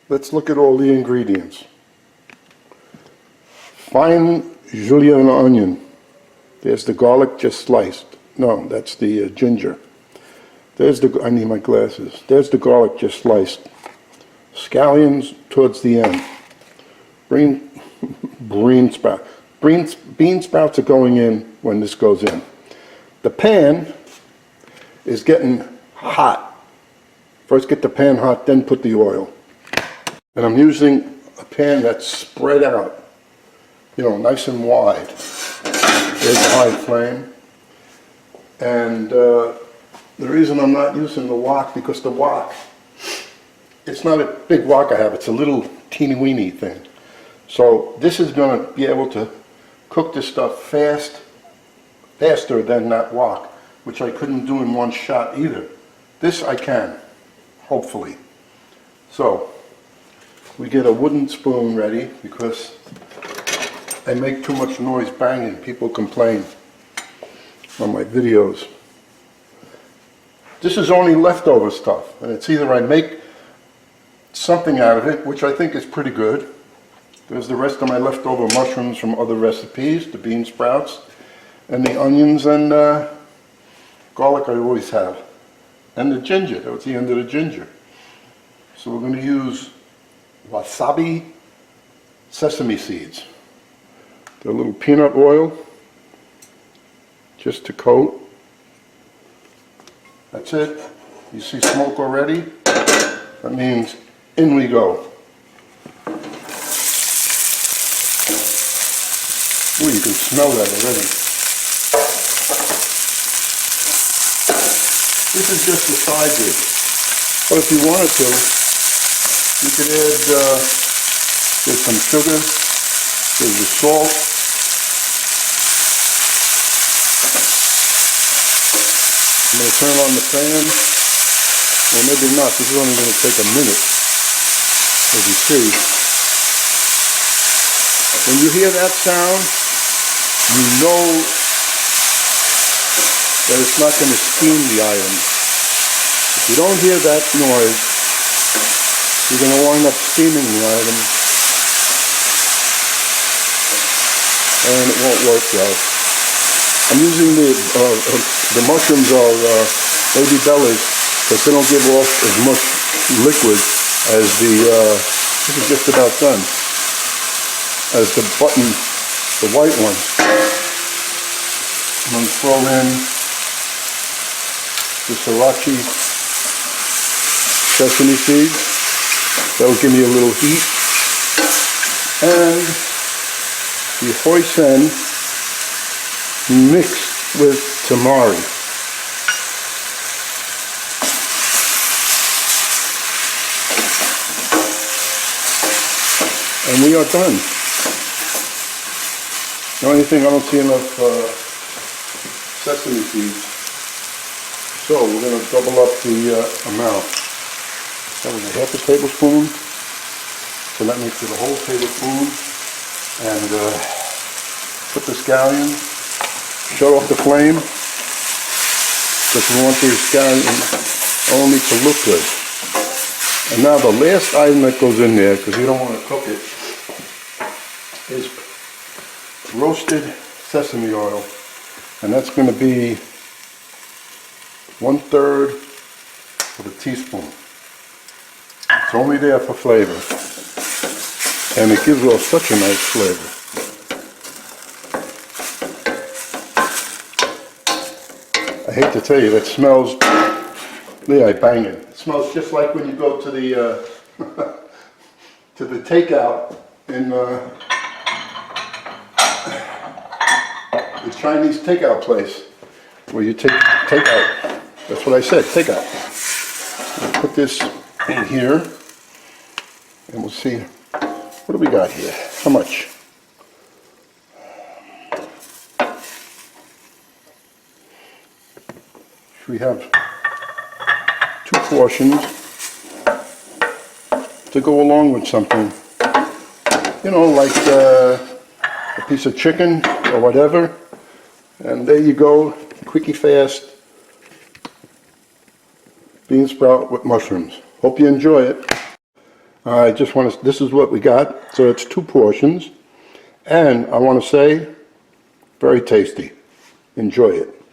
let's look at all the ingredients. Fine julienne onion. There's the garlic just sliced. No, that's the ginger. There's the, I need my glasses. There's the garlic just sliced. Scallions towards the end. Bean sprouts are going in when this goes in. The pan is getting hot. First get the pan hot, then put the oil. And I'm using a pan that's spread out, you know, nice and wide. There's a high flame. And the reason I'm not using the wok, because the wok, it's not a big wok I have, it's a little teeny weeny thing. So this is going to be able to cook this stuff faster than that wok, which I couldn't do in one shot either. This I can, hopefully. So we get a wooden spoon ready because I make too much noise banging. People complain on my videos. This is only leftover stuff, and it's either I make something out of it, which I think is pretty good. There's the rest of my leftover mushrooms from other recipes, the bean sprouts, and the onions and garlic I always have. And the ginger, that was the end of the ginger. So we're going to use wasabi sesame seeds. They're a little peanut oil, just to coat. That's it. You see smoke already? That means in we go. Ooh, you can smell that already. This is just the side dish. But if you wanted to, you could add, there's some sugar, there's the salt. I'm going to turn on the fan. Well, maybe not. This is only going to take a minute, as you see. When you hear that sound, you know that it's not going to steam the item. If you don't hear that noise, you're going to wind up steaming the item, and it won't work well. I'm using the mushrooms are baby bellies because they don't give off as much liquid as the, this is just about done, as the button, the white one. I'm going to throw in the sriracha sesame seeds. That will give me a little heat. And the hoisin mixed with tamari. And we are done. The only thing, I don't see enough sesame seeds. So we're going to double up the amount. That was a half a tablespoon. So that makes it a whole tablespoon. And put the scallion. Shut off the flame. Because we want the scallion only to look good. And now the last item that goes in there, because you don't want to cook it, is roasted sesame oil. And that's going to be 1/3 of a teaspoon. It's only there for flavor. And it gives off such a nice flavor. I hate to tell you, that smells, yeah, I bang it. It smells just like when you go to the to the takeout in the Chinese takeout place where you take takeout. That's what I said, takeout. I'll put this in here and we'll see. What do we got here? How much? We have 2 portions to go along with something, you know, like a piece of chicken or whatever. And there you go, quickie fast bean sprout with mushrooms. Hope you enjoy it. I just want to, this is what we got. So it's 2 portions. And I want to say, very tasty. Enjoy it.